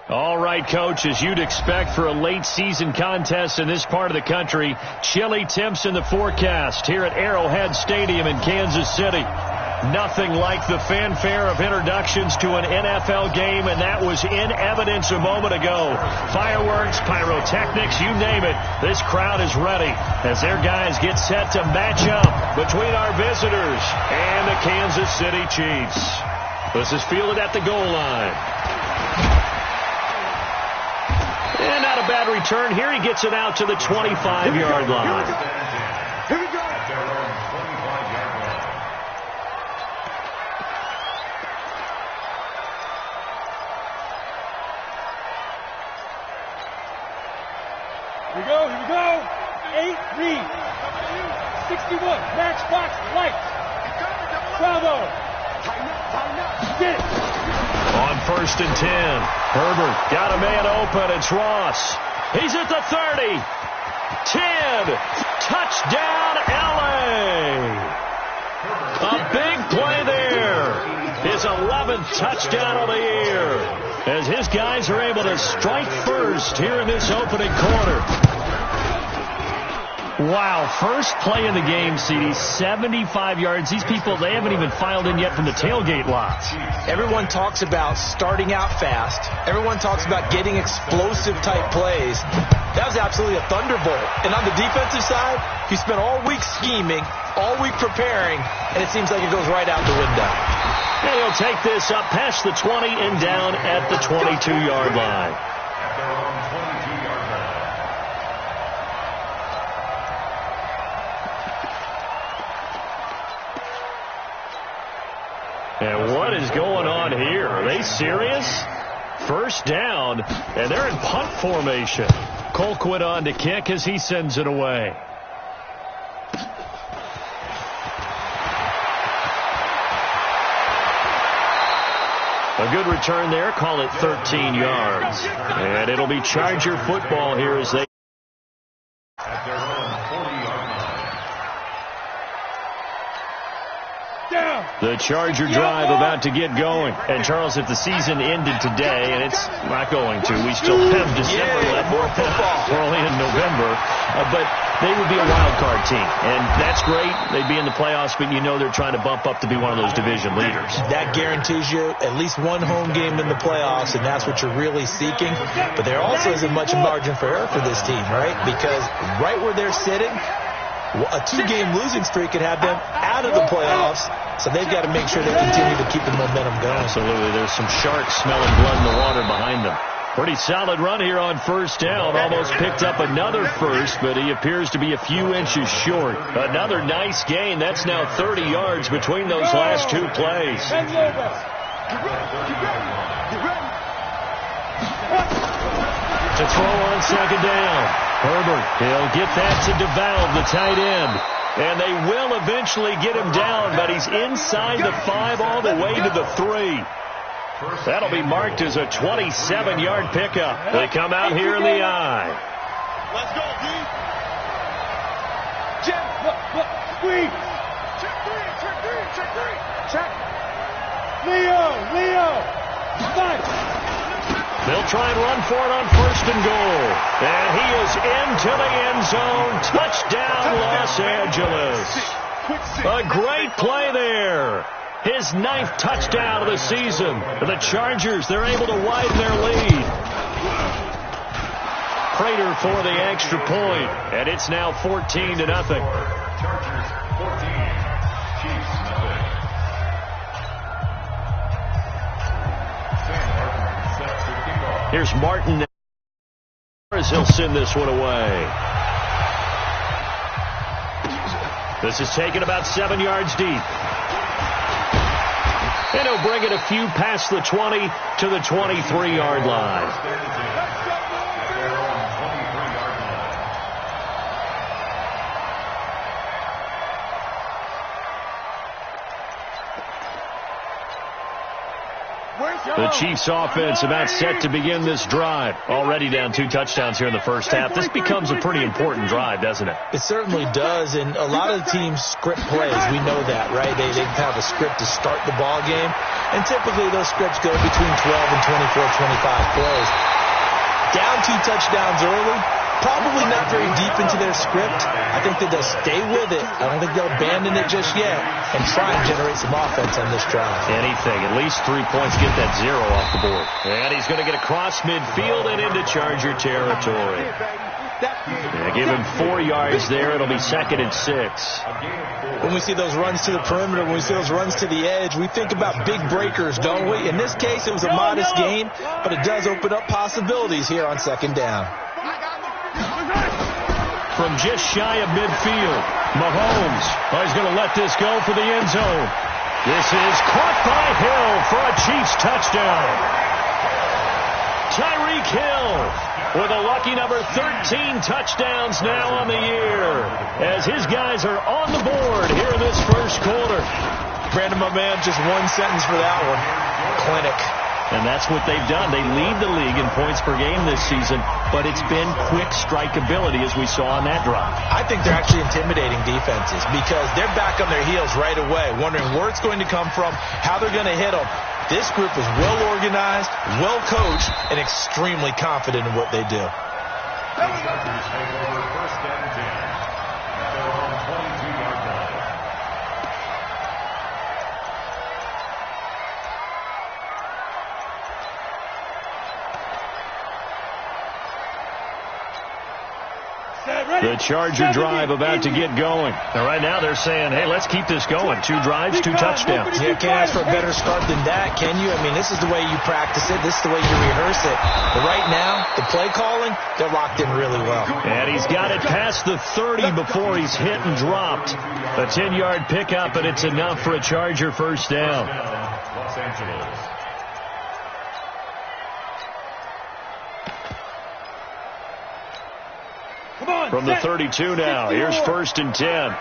All right, Coach, as you'd expect for a late-season contest in this part of the country, chilly temps in the forecast here at Arrowhead Stadium in Kansas City. Nothing like the fanfare of introductions to an NFL game, and that was in evidence a moment ago. Fireworks, pyrotechnics, you name it. This crowd is ready as their guys get set to match up between our visitors and the Kansas City Chiefs. This is fielded at the goal line. And not a bad return here. He gets it out to the 25-yard line. Here we go. Here we go. 8 read. 61. Matchbox light. Bravo. Get it. On 1st and 10, Herbert got a man open. It's Ross. He's at the 30. 10. Touchdown, L.A. A big play there. His 11th touchdown of the year, as his guys are able to strike first here in this opening quarter. Wow, first play in the game, CD, 75 yards. These people, they haven't even filed in yet from the tailgate lots. Everyone talks about starting out fast. Everyone talks about getting explosive-type plays. That was absolutely a thunderbolt. And on the defensive side, he spent all week scheming, all week preparing, and it seems like it goes right out the window. And he'll take this up past the 20 and down at the 22-yard line. And what is going on here? Are they serious? First down, and they're in punt formation. Colquitt on to kick as he sends it away. A good return there. Call it 13 yards. And it'll be Charger football here as they... At their own 40-yard line. The Charger drive about to get going. And, Charles, if the season ended today, and it's not going to, we still have December left, more football. early in November, but they would be a wild card team. And that's great. They'd be in the playoffs, but you know they're trying to bump up to be one of those division leaders. That guarantees you at least one home game in the playoffs, and that's what you're really seeking. But there also isn't much margin for error for this team, right? Because right where they're sitting, a 2-game losing streak could have them out of the playoffs, so they've got to make sure they continue to keep the momentum going. Absolutely. There's some sharks smelling blood in the water behind them. Pretty solid run here on first down. Almost picked up another first, but he appears to be a few inches short. Another nice gain. That's now 30 yards between those last two plays. To throw on second down. Herbert, he'll get that to DeValve, the tight end. And they will eventually get him down, but he's inside the 5 all the way to the 3. That'll be marked as a 27-yard pickup. They come out here in the I. Let's go, D. Check. Look. Squeeze. Check. Leo. Nice. They'll try and run for it on first and goal. And he is into the end zone. Touchdown, Los Angeles. A great play there. His 9th touchdown of the season. The Chargers, they're able to widen their lead. Prater for the extra point. And it's now 14-0. Chargers 14. Chiefs nothing. Sam Martin sets the kickoff. Here's Martin as he'll send this one away. This is taken about 7 yards deep. And he'll bring it a few past the 20 to the 23-yard line. The Chiefs offense about set to begin this drive. Already down 2 touchdowns here in the first half. This becomes a pretty important drive, doesn't it? It certainly does, and a lot of the teams script plays. We know that, right? They have a script to start the ball game, and typically those scripts go between 12 and 24, 25 plays. Down 2 touchdowns early, probably not very deep into their script. I think that they'll stay with it. I don't think they'll abandon it just yet and try and generate some offense on this drive. Anything. At least 3 points. Get that 0 off the board. And he's going to get across midfield and into Charger territory. Give him 4 yards there. It'll be 2nd and 6. When we see those runs to the perimeter, when we see those runs to the edge, we think about big breakers, don't we? In this case, it was a modest gain, but it does open up possibilities here on 2nd down. From just shy of midfield, Mahomes. He's going to let this go for the end zone. This is caught by Hill for a Chiefs touchdown. Tyreek Hill with a lucky number 13 touchdowns now on the year as his guys are on the board here in this first quarter. Brandon, my man, just one sentence for that one. Clinic. And that's what they've done. They lead the league in points per game this season, but it's been quick strike ability as we saw on that drive. I think they're actually intimidating defenses because they're back on their heels right away, wondering where it's going to come from, how they're going to hit them. This group is well organized, well coached, and extremely confident in what they do. Chargers take over 1st and 10 at their own 22-yard line. The Charger drive about to get going. And right now they're saying, hey, let's keep this going. 2 drives, 2 touchdowns. Yeah, can't ask for a better start than that, can you? I mean, this is the way you practice it. This is the way you rehearse it. But right now, the play calling, they're locked in really well. And he's got it past the 30 before he's hit and dropped. A 10-yard pickup, and it's enough for a Charger first down. Los Angeles. From the 32 now, here's 1st and 10.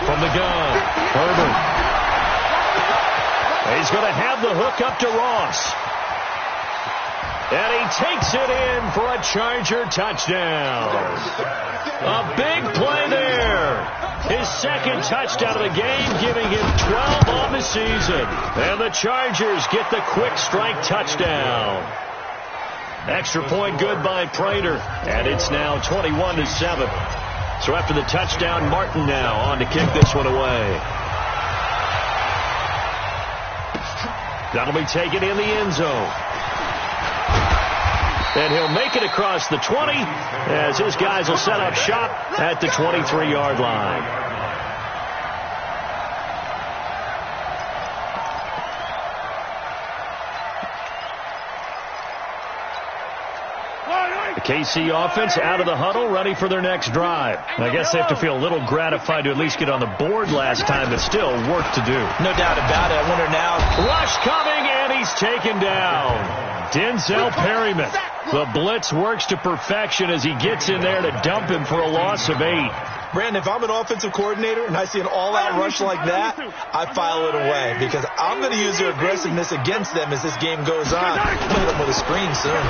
From the gun, Herbert. He's going to have the hook up to Ross. And he takes it in for a Charger touchdown. A big play there. His 2nd touchdown of the game, giving him 12 on the season. And the Chargers get the quick strike touchdown. Extra point good by Prater, and it's now 21-7. So after the touchdown, Martin now on to kick this one away. That'll be taken in the end zone. And he'll make it across the 20 as his guys will set up shop at the 23-yard line. The KC offense out of the huddle, ready for their next drive. I guess they have to feel a little gratified to at least get on the board last time, but still work to do. No doubt about it. I wonder now. Rush coming, and he's taken down. Denzel Perryman. The blitz works to perfection as he gets in there to dump him for a loss of 8. Brandon, if I'm an offensive coordinator and I see an all-out rush like that, I file it away because I'm going to use their aggressiveness against them as this game goes on. I'm going to hit them with a screen soon.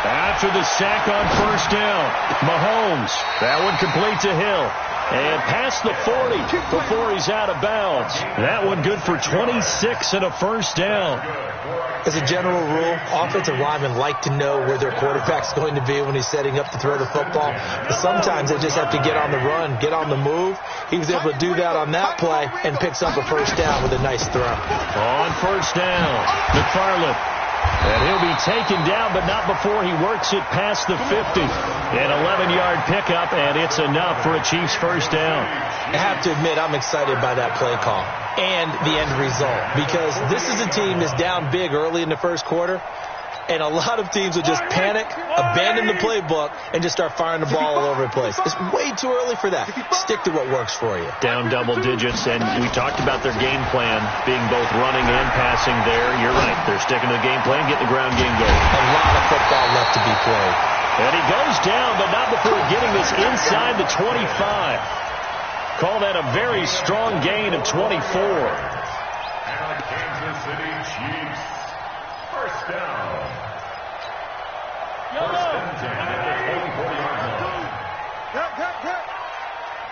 After the sack on 1st down, Mahomes. That one complete to Hill. And past the 40 before he's out of bounds. That one good for 26 and a first down. As a general rule, offensive linemen like to know where their quarterback's going to be when he's setting up to throw the football. But sometimes they just have to get on the run, get on the move. He was able to do that on that play and picks up a first down with a nice throw. On 1st down, McFarland. And he'll be taken down, but not before he works it past the 50. An 11-yard pickup, and it's enough for a Chiefs first down. I have to admit, I'm excited by that play call and the end result because this is a team that's down big early in the first quarter, and a lot of teams will just panic, abandon the playbook, and just start firing the ball all over the place. It's way too early for that. Stick to what works for you. Down double digits, and we talked about their game plan being both running and passing there. You're right. They're sticking to the game plan, getting the ground game going. A lot of football left to be played. And he goes down, but not before getting this inside the 25. Call that a very strong gain of 24. And the Kansas City Chiefs, first down. First and 10 at the 44-yard line. Cut.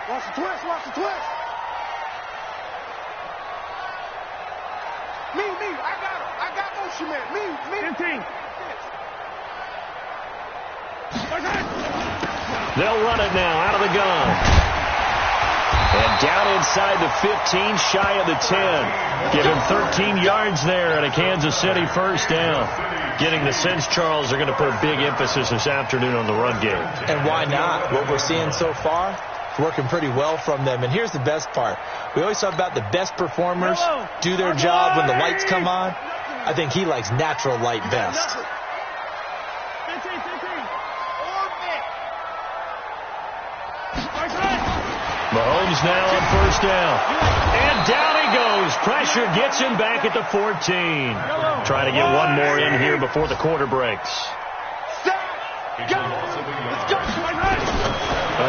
Watch the twist. Me, I got motion man. Me. 15. They'll run it now out of the gun. And down inside the 15, shy of the 10. Give him 13 yards there and a Kansas City first down. Getting the sense, Charles, they're going to put a big emphasis this afternoon on the run game. And why not? What we're seeing so far, it's working pretty well from them. And here's the best part. We always talk about the best performers do their job when the lights come on. I think he likes natural light best. Mahomes now on first down. And down he goes. Pressure gets him back at the 14. Trying to get one more in here before the quarter breaks.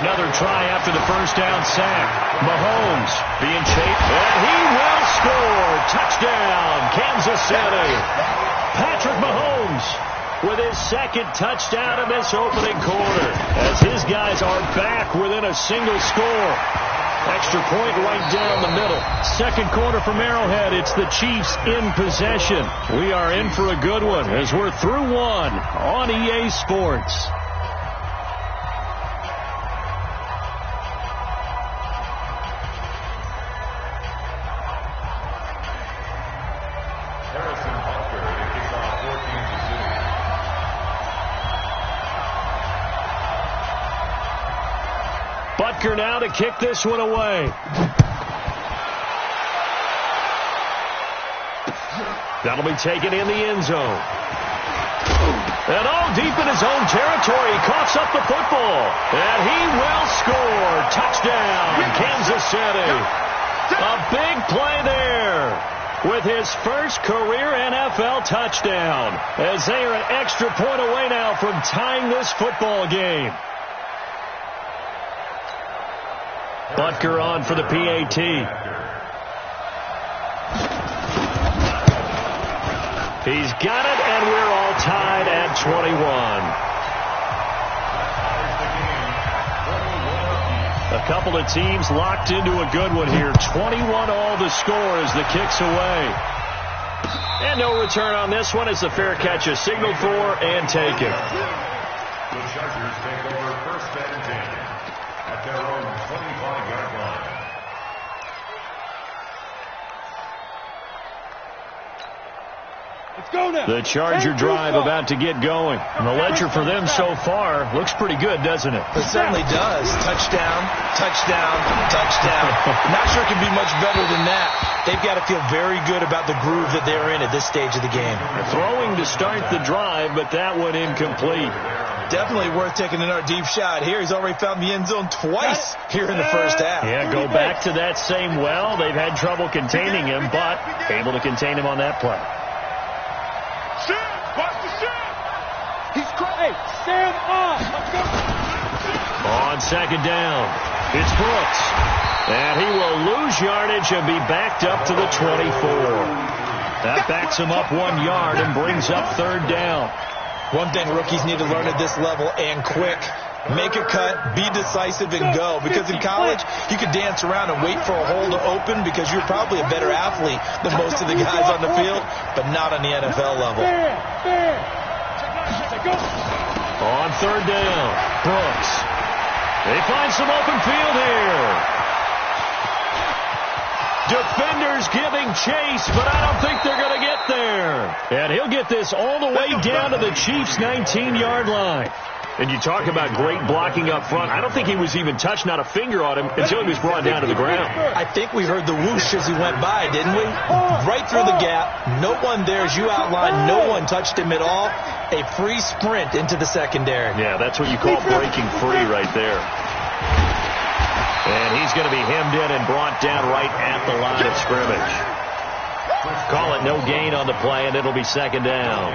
Another try after the first down sack. Mahomes being chased. And he will score. Touchdown, Kansas City. Patrick Mahomes with his second touchdown of this opening quarter, as his guys are back within a single score. Extra point right down the middle. Second quarter from Arrowhead. It's the Chiefs in possession. We are in for a good one as we're through one on EA Sports. Butker now to kick this one away. That'll be taken in the end zone. And all deep in his own territory, he coughs up the football. And he will score. Touchdown, Kansas City. A big play there with his first career NFL touchdown, as they are an extra point away now from tying this football game. Butker on for the PAT. He's got it, and we're all tied at 21. A couple of teams locked into a good one here. 21 all the score as the kick's away. And no return on this one as the fair catch is signaled for and taken. The Chargers take over first and 10 at their own 25-yard line. Let's go now. The Charger drive about to get going. And the ledger for them so far looks pretty good, doesn't it? It certainly does. Touchdown, touchdown, touchdown. Not sure it can be much better than that. They've got to feel very good about the groove that they're in at this stage of the game. Throwing to start the drive, but that one incomplete. Definitely worth taking another deep shot here. He's already found the end zone twice here in the first half. Yeah, go back to that same well. They've had trouble containing him, but able to contain him on that play. Watch the shot. He's crazy. Stand up. Let's go. On second down, it's Brooks. And he will lose yardage and be backed up to the 24. That backs him up 1 yard and brings up third down. One thing rookies need to learn at this level, and quick. Make a cut, be decisive, and go. Because in college, you could dance around and wait for a hole to open because you're probably a better athlete than most of the guys on the field, but not on the NFL level. On third down, Brooks. They find some open field here. Defenders giving chase, but I don't think they're going to get there. And he'll get this all the way down to the Chiefs' 19-yard line. And you talk about great blocking up front. I don't think he was even touched, not a finger on him, until he was brought down to the ground. I think we heard the whoosh as he went by, didn't we? Right through the gap. No one there, as you outlined. No one touched him at all. A free sprint into the secondary. Yeah, that's what you call breaking free right there. And he's going to be hemmed in and brought down right at the line of scrimmage. Call it no gain on the play, and it'll be second down.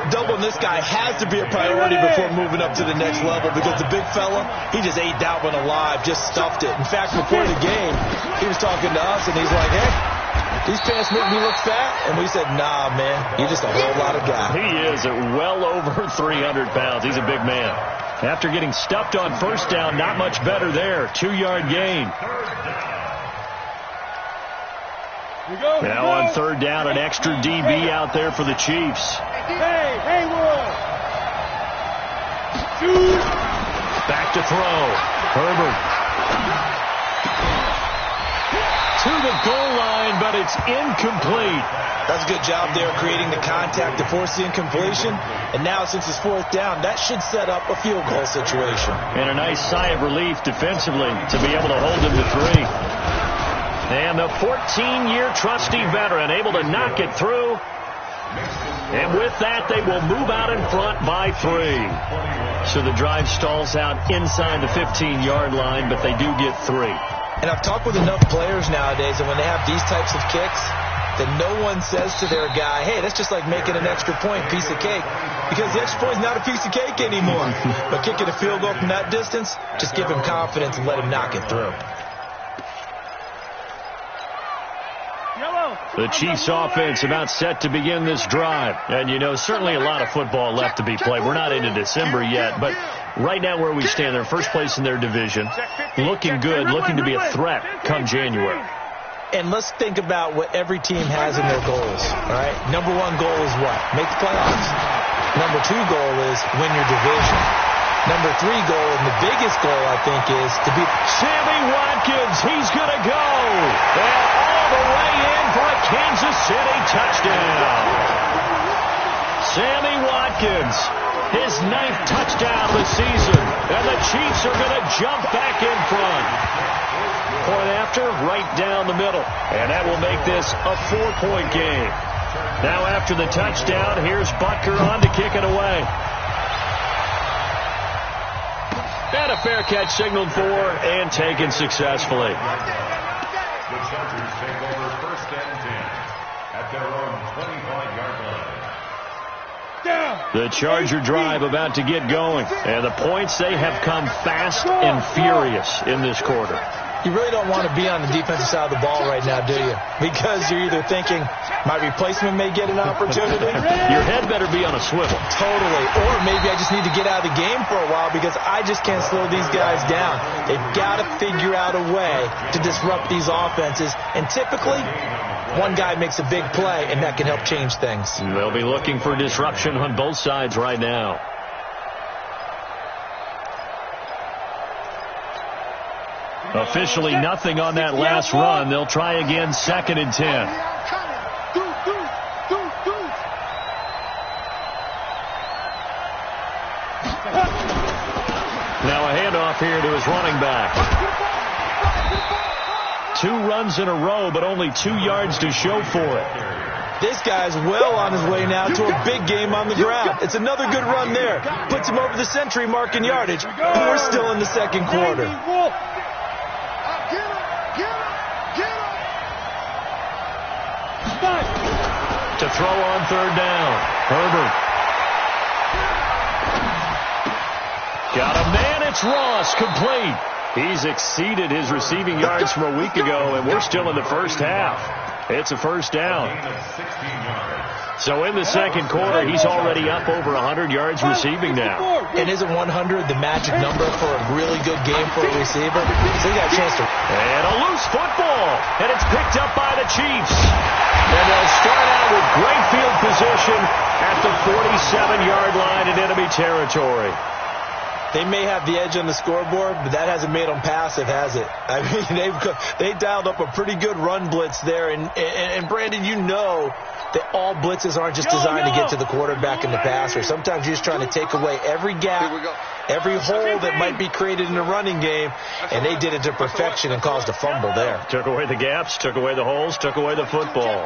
doubling this guy has to be a priority before moving up to the next level, because the big fella, he just ate that one alive, just stuffed it. In fact, before the game, he was talking to us, and he's like, hey, these pants make me look fat. And we said, nah, man, you're just a whole lot of guy. He is at well over 300 pounds. He's a big man. After getting stuffed on first down, not much better there. 2-yard gain. Now on third down, an extra DB out there for the Chiefs. Hey, Haywood! Back to throw. Herbert. To the goal line, but it's incomplete. That's a good job there, creating the contact to force the incompletion. And now, since it's fourth down, that should set up a field goal situation. And a nice sigh of relief defensively to be able to hold him to 3. And the 14-year trusty veteran able to knock it through. And with that, they will move out in front by 3. So the drive stalls out inside the 15-yard line, but they do get 3. And I've talked with enough players nowadays, and when they have these types of kicks, then no one says to their guy, hey, that's just like making an extra point, piece of cake. Because the extra point is not a piece of cake anymore. But kicking a field goal from that distance, just give him confidence and let him knock it through. The Chiefs offense about set to begin this drive. And, you know, certainly a lot of football left to be played. We're not into December yet, but right now where we stand, they're first place in their division. Looking good, looking to be a threat come January. And let's think about what every team has in their goals, all right? Number 1 goal is what? Make the playoffs. Number 2 goal is win your division. Number 3 goal, and the biggest goal, I think, is to beat Sammy Watkins. He's going to go. And all the way in for a Kansas City touchdown. Sammy Watkins, his 9th touchdown of the season. And the Chiefs are going to jump back in front. Point after, right down the middle. And that will make this a 4-point game. Now after the touchdown, here's Butker on to kick it away. And a fair catch signaled for and taken successfully. The Chargers take over first and 10 at their own 25-yard line. The Charger drive about to get going. And the points, they have come fast and furious in this quarter. You really don't want to be on the defensive side of the ball right now, do you? Because you're either thinking, my replacement may get an opportunity. Your head better be on a swivel. Totally. Or maybe I just need to get out of the game for a while because I just can't slow these guys down. They've got to figure out a way to disrupt these offenses. And typically, one guy makes a big play, and that can help change things. They'll be looking for disruption on both sides right now. Officially nothing on that last run. They'll try again, 2nd and 10. Now a handoff here to his running back. 2 runs in a row, but only 2 yards to show for it. This guy's well on his way now to a big game on the ground. It's another good run there. Puts him over the century mark in yardage. And we're still in the second quarter. To throw on third down. Herbert. Got a man. It's Ross. Complete. He's exceeded his receiving yards from a week ago, and we're still in the first half. It's a first down. So in the second quarter, he's already up over 100 yards receiving now. And isn't 100 the magic number for a really good game for a receiver? So he got a chance to... And a loose football. And it's picked up by the Chiefs. And they'll start out with great field position at the 47-yard line in enemy territory. They may have the edge on the scoreboard, but that hasn't made them passive, has it? I mean, they dialed up a pretty good run blitz there. And Brandon, you know that all blitzes aren't just designed to get to the quarterback and the passer. Sometimes you're just trying to take away every gap, every hole that might be created in the running game, and they did it to perfection and caused a fumble there. Took away the gaps, took away the holes, took away the football.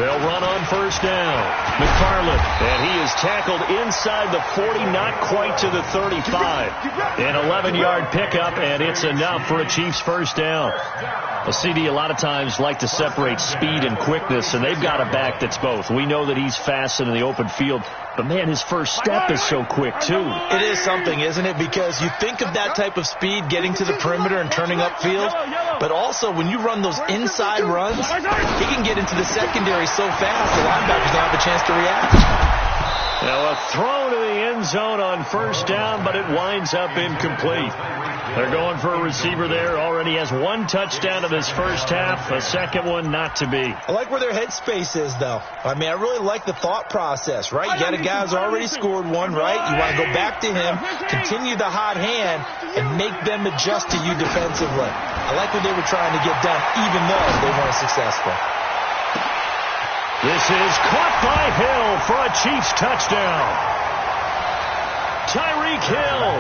They'll run on first down. McFarland, and he is tackled inside the 40, not quite to the 35. An 11-yard pickup, and it's enough for a Chiefs first down. A CD a lot of times like to separate speed and quickness, and they've got a back that's both. We know that he's fast in the open field, but, man, his first step is so quick, too. It is something, isn't it? Because you think of that type of speed getting to the perimeter and turning upfield, but also when you run those inside runs, he can get into the secondary so fast the linebackers don't have a chance to react. Now a throw to the end zone on first down, but it winds up incomplete. They're going for a receiver there. Already has one touchdown in this first half. A second one not to be. I like where their headspace is, though. I mean, I really like the thought process, right? You got a guy who's already scored one, right? You want to go back to him, continue the hot hand, and make them adjust to you defensively. I like what they were trying to get done, even though they weren't successful. This is caught by Hill for a Chiefs touchdown. Tyreek Hill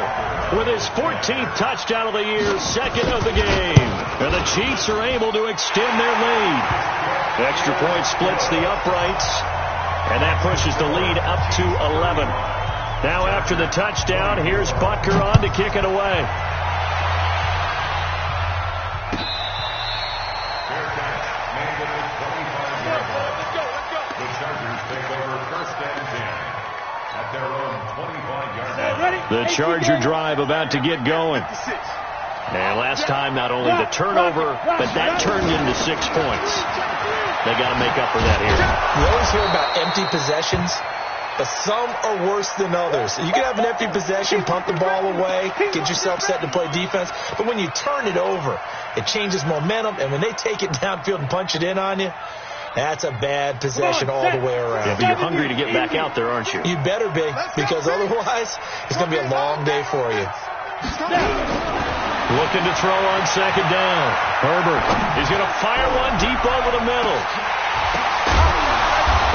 with his 14th touchdown of the year, second of the game. And the Chiefs are able to extend their lead. Extra point splits the uprights, and that pushes the lead up to 11. Now after the touchdown, here's Butker on to kick it away. The Charger drive about to get going. And last time, not only the turnover, but that turned into 6 points. They got to make up for that here. We always hear about empty possessions, but some are worse than others. You can have an empty possession, punt the ball away, get yourself set to play defense, but when you turn it over, it changes momentum, and when they take it downfield and punch it in on you, that's a bad possession all the way around. Yeah, but you're hungry to get back out there, aren't you? You better be, because otherwise it's going to be a long day for you. Looking to throw on second down. Herbert, he's going to fire one deep over the middle.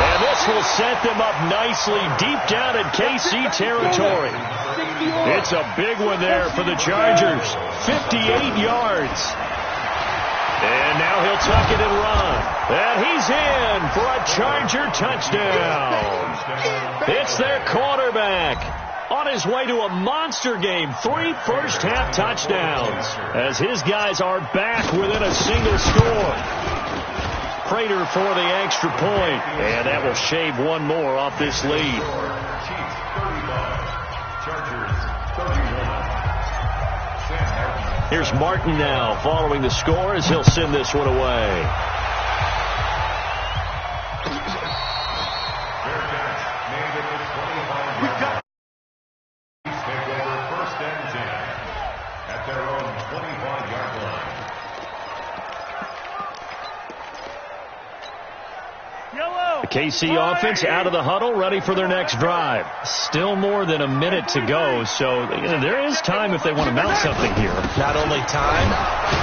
And this will set them up nicely deep down in KC territory. It's a big one there for the Chargers. 58 yards. And now he'll tuck it and run. And he's in for a Charger touchdown. It's their quarterback on his way to a monster game. 3 first-half touchdowns as his guys are back within a single score. Prater for the extra point. And that will shave one more off this lead. Here's Martin now following the score as he'll send this one away. The KC offense out of the huddle, ready for their next drive. Still more than a minute to go, so there is time if they want to mount something here. Not only time,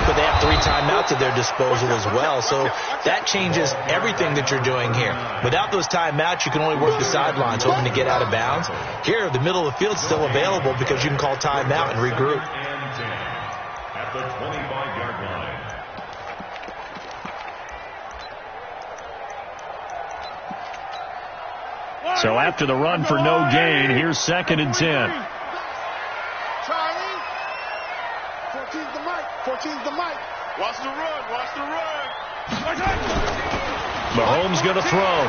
but they have 3 timeouts at their disposal as well, so that changes everything that you're doing here. Without those timeouts, you can only work the sidelines, hoping to get out of bounds. Here, the middle of the field's still available because you can call timeout and regroup. At the 25-yard line. So after the run for no gain, here's 2nd and 10. Charlie. 14's the mic. 14's the mic. Watch the run. Watch the run. Mahomes going to throw.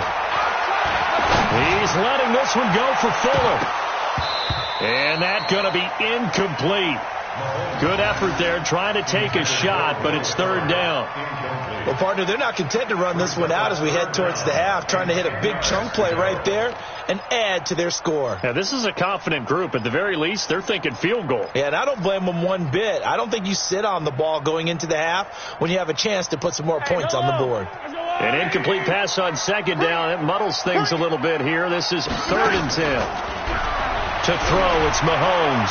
He's letting this one go for Fuller. And that's going to be incomplete. Good effort there, trying to take a shot, but it's 3rd down. Well, partner, they're not content to run this one out as we head towards the half, trying to hit a big chunk play right there and add to their score. Now, this is a confident group. At the very least, they're thinking field goal. Yeah, and I don't blame them one bit. I don't think you sit on the ball going into the half when you have a chance to put some more points on the board. An incomplete pass on 2nd down. It muddles things a little bit here. This is 3rd and 10. To throw, it's Mahomes.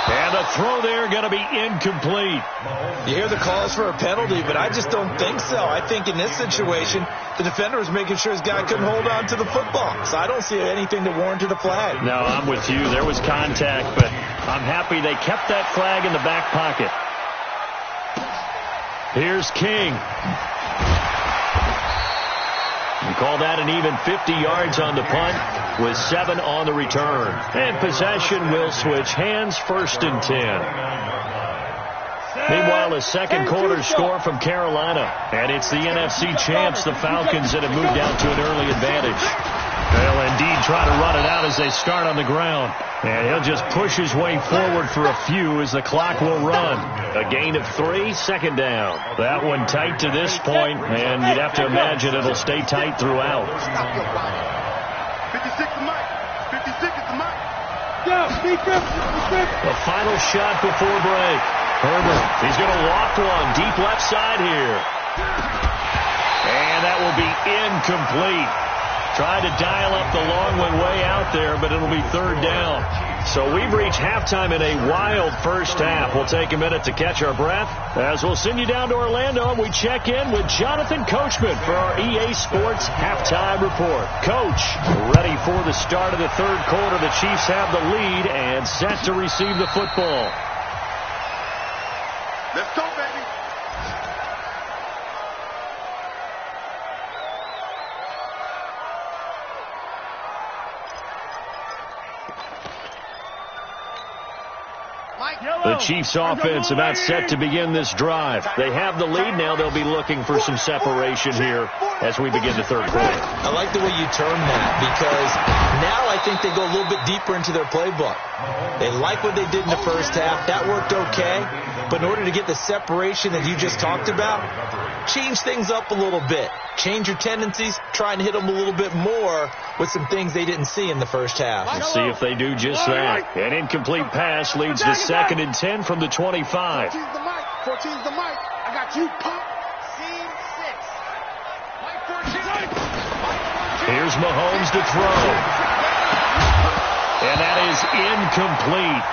And the throw there going to be incomplete. You hear the calls for a penalty, but I just don't think so. I think in this situation, the defender was making sure his guy couldn't hold on to the football. So I don't see anything that warranted a flag. No, I'm with you. There was contact, but I'm happy they kept that flag in the back pocket. Here's King. And call that an even 50 yards on the punt with 7 on the return. And possession will switch hands, 1st and 10. Meanwhile, a second quarter score from Carolina. And it's the NFC champs, the Falcons, that have moved out to an early advantage. They'll indeed try to run it out as they start on the ground. And he'll just push his way forward for a few as the clock will run. A gain of 3, 2nd down. That one tight to this point, and you'd have to imagine it'll stay tight throughout. 56 is Mike. 56 is Mike. The final shot before break. Herbert, he's going to walk one deep left side here. And that will be incomplete. Tried to dial up the long one way out there, but it'll be 3rd down. So we've reached halftime in a wild first half. We'll take a minute to catch our breath as we'll send you down to Orlando and we check in with Jonathan Coachman for our EA Sports Halftime Report. Coach, ready for the start of the 3rd quarter. The Chiefs have the lead and set to receive the football. Let's go, baby. The Chiefs offense about set to begin this drive. They have the lead now. They'll be looking for some separation here as we begin the 3rd quarter. I like the way you term that because now I think they go a little bit deeper into their playbook. They like what they did in the first half. That worked okay. But in order to get the separation that you just talked about, change things up a little bit. Change your tendencies. Try and hit them a little bit more with some things they didn't see in the first half. We'll see if they do just that. An incomplete pass leads to 2nd and 10 from the 25. 14's the mic. 14's the mic. I got you, pop. Scene 6. Mike 14. Here's Mahomes to throw. And that is incomplete.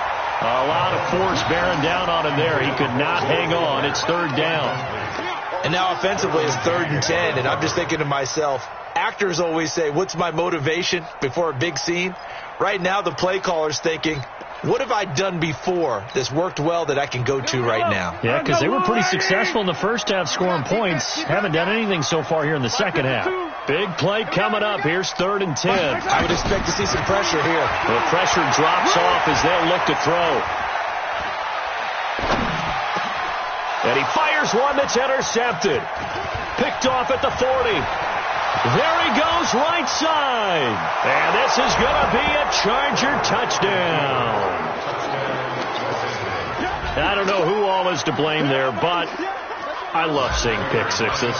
A lot of force bearing down on him there. He could not hang on. It's 3rd down. And now offensively it's 3rd and 10. And I'm just thinking to myself, actors always say, what's my motivation before a big scene? Right now the play caller's thinking, what have I done before that's worked well that I can go to right now? Yeah, because they were pretty successful in the first half scoring points. Haven't done anything so far here in the second half. Big play coming up. Here's 3rd and 10. I would expect to see some pressure here. The pressure drops off as they'll look to throw. And he fires one that's intercepted. Picked off at the 40. There he goes, right side. And this is going to be a Charger touchdown. I don't know who all is to blame there, but I love seeing pick sixes.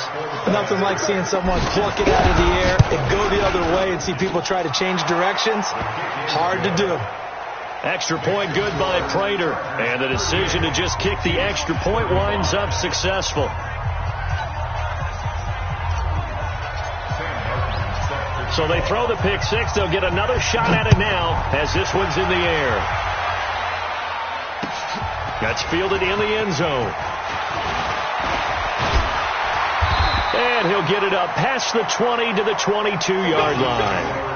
Nothing like seeing someone pluck it out of the air and go the other way and see people try to change directions. Hard to do. Extra point good by Prater. And the decision to just kick the extra point winds up successful. So they throw the pick six. They'll get another shot at it now as this one's in the air. That's fielded in the end zone. And he'll get it up past the 20 to the 22-yard line.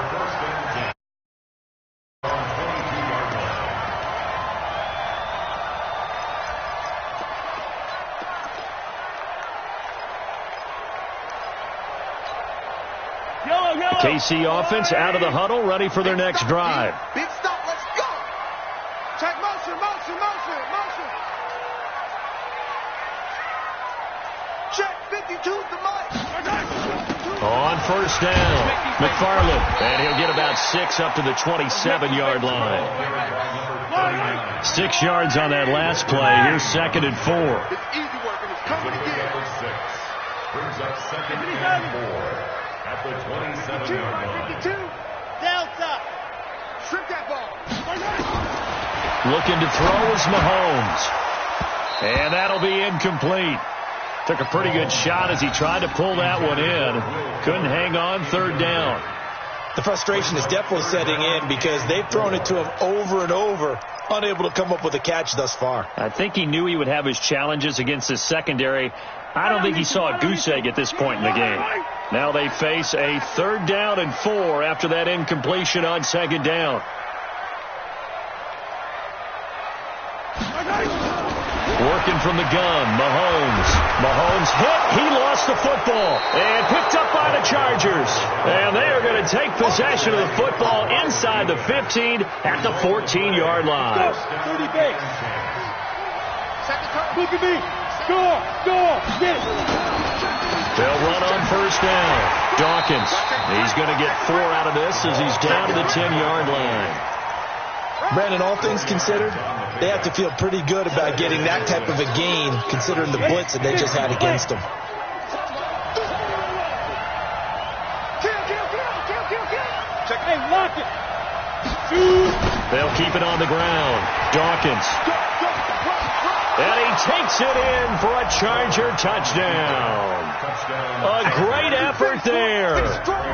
KC offense out of the huddle, ready for their next drive. Big stop, let's go. Check motion. Check 52's the mic. On first down, McFarland, and he'll get about 6 up to the 27-yard line. 6 yards on that last play. Here's 2nd and 4. It's easy work and it's coming again. Brings up 2nd and 4. At the 27-yard line. 52. Delta. Strip that ball. Looking to throw is Mahomes. And that'll be incomplete. Took a pretty good shot as he tried to pull that one in. Couldn't hang on, 3rd down. The frustration is definitely setting in because they've thrown it to him over and over, unable to come up with a catch thus far. I think he knew he would have his challenges against his secondary. I don't think he saw a goose egg at this point in the game. Now they face a 3rd down and 4 after that incompletion on 2nd down. Working from the gun, Mahomes. Mahomes hit. He lost the football. And picked up by the Chargers. And they are going to take possession of the football inside the 15 at the 14-yard line. Look at me. Score. Get it. They'll run on first down. Dawkins. He's going to get 4 out of this as he's down to the 10-yard line. Brandon, all things considered, they have to feel pretty good about getting that type of a gain, considering the blitz that they just had against them. Hey, lock it. They'll keep it on the ground. Dawkins. And he takes it in for a Charger touchdown. A great effort there.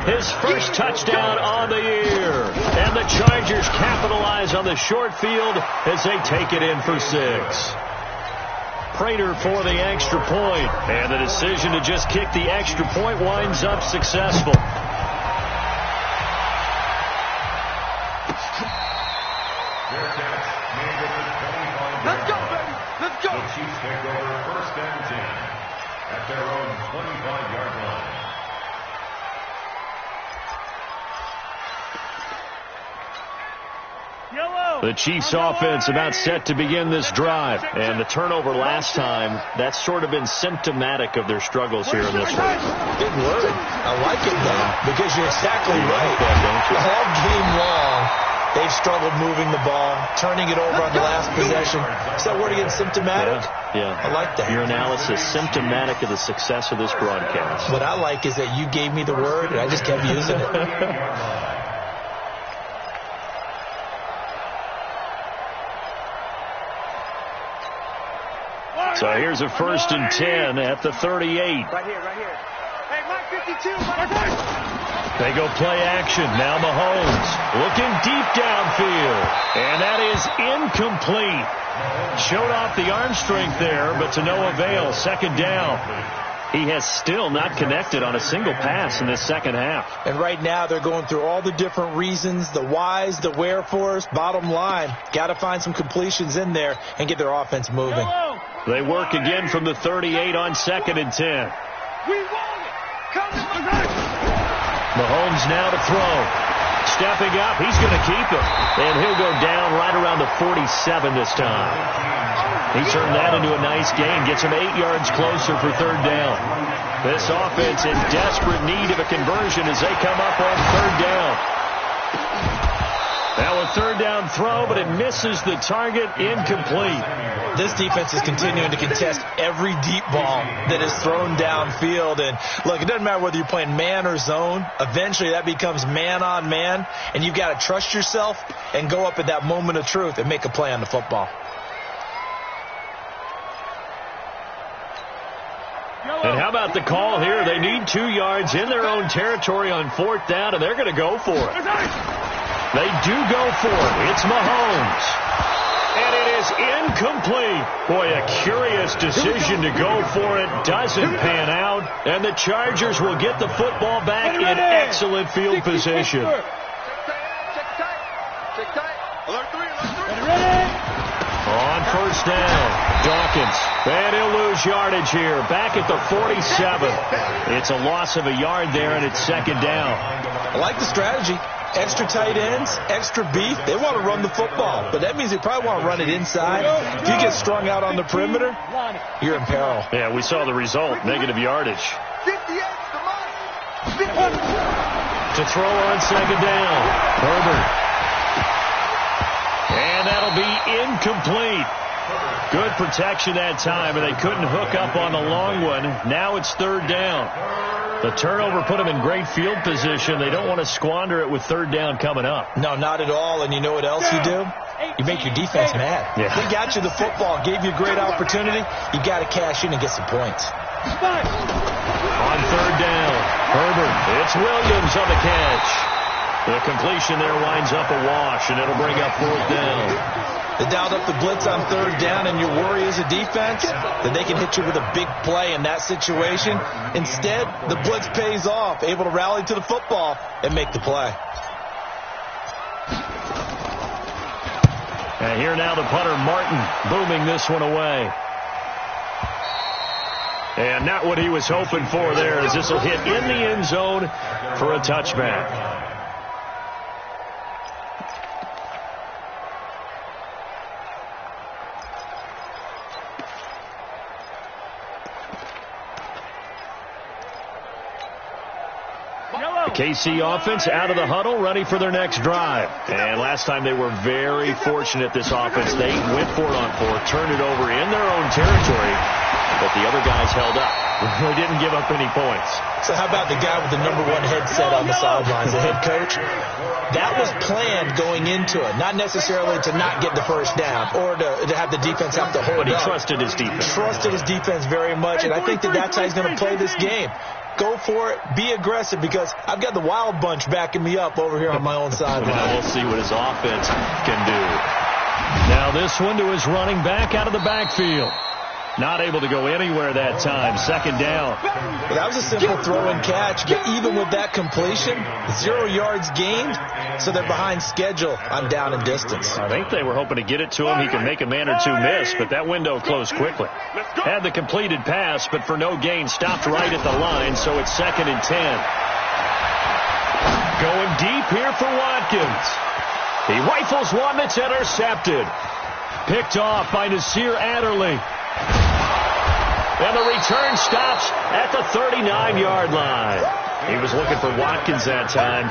His first touchdown on the year. And the Chargers capitalize on the short field as they take it in for 6. Prater for the extra point. And the decision to just kick the extra point winds up successful. Let's go, baby. Let's go. The Chiefs take over first and 10 at their own 25-yard line. The Chiefs offense about set to begin this drive. And the turnover last time, that's sort of been symptomatic of their struggles here in this one. Big word. I like it, though, because you're exactly right. All game long, they've struggled moving the ball, turning it over on the last possession. Is that word again, symptomatic? Yeah. I like that. Your analysis, symptomatic of the success of this broadcast. What I like is that you gave me the word, and I just kept using it. So here's a first and 10 at the 38. Right here. Hey, Mike 52. They go play action. Now Mahomes looking deep downfield. And that is incomplete. Showed off the arm strength there, but to no avail. Second down. He has still not connected on a single pass in this second half. And right now they're going through all the different reasons, the whys, the wherefores. Bottom line, got to find some completions in there and get their offense moving. They work again from the 38 on second and 10. We want it. Come on. Mahomes now to throw. Stepping up, he's going to keep it. And he'll go down right around the 47 this time. He turned that into a nice gain, gets him 8 yards closer for third down. This offense in desperate need of a conversion as they come up on third down. Now a third down throw, but it misses the target, incomplete. This defense is continuing to contest every deep ball that is thrown downfield. And look, it doesn't matter whether you're playing man or zone. Eventually that becomes man on man, and you've got to trust yourself and go up at that moment of truth and make a play on the football. And how about the call here? They need 2 yards in their own territory on fourth down, and they're going to go for it. They do go for it. It's Mahomes. And it is incomplete. Boy, a curious decision to go for it. Doesn't pan out. And the Chargers will get the football back in excellent field position. On first down, Dawkins. And he'll lose yardage here. Back at the 47. It's a loss of a yard there, and it's second down. I like the strategy. Extra tight ends, extra beef. They want to run the football, but that means they probably want to run it inside. If you get strung out on the perimeter, you're in peril. Yeah, we saw the result, negative yardage. To throw on second down, Herbert. And that'll be incomplete. Good protection that time, and they couldn't hook up on the long one. Now it's third down. The turnover put them in great field position. They don't want to squander it with third down coming up. No, not at all. And you know what else you do? You make your defense mad. Yeah. They got you the football, gave you a great opportunity. You got to cash in and get some points. On third down, Herbert. It's Williams on the catch. The completion there winds up a wash, and it'll bring up fourth down. They dialed up the blitz on third down, and your worry as a defense that they can hit you with a big play in that situation. Instead, the blitz pays off, able to rally to the football and make the play. And here now the punter, Martin, booming this one away. And not what he was hoping for there, as this will hit in the end zone for a touchback. KC offense out of the huddle, ready for their next drive. And last time they were very fortunate, this offense. They went for it on fourth, turned it over in their own territory, but the other guys held up. They didn't give up any points. So how about the guy with the #1 headset on the sidelines, the head coach? That was planned going into it, not necessarily to not get the first down or to have the defense have to hold up. But he trusted his defense. Trusted his defense very much, and I think that's how he's going to play this game. Go for it. Be aggressive, because I've got the wild bunch backing me up over here on my own sideline. We'll see what his offense can do. Now this one to his running back out of the backfield. Not able to go anywhere that time. Second down. Well, that was a simple throw and catch, but even with that completion, 0 yards gained, so they're behind schedule on down and distance. I think they were hoping to get it to him. He could make a man or two miss, but that window closed quickly. Had the completed pass, but for no gain, stopped right at the line, so it's 2nd and 10. Going deep here for Watkins. He rifles one that's intercepted. Picked off by Nasir Adderley. And the return stops at the 39-yard line. He was looking for Watkins that time.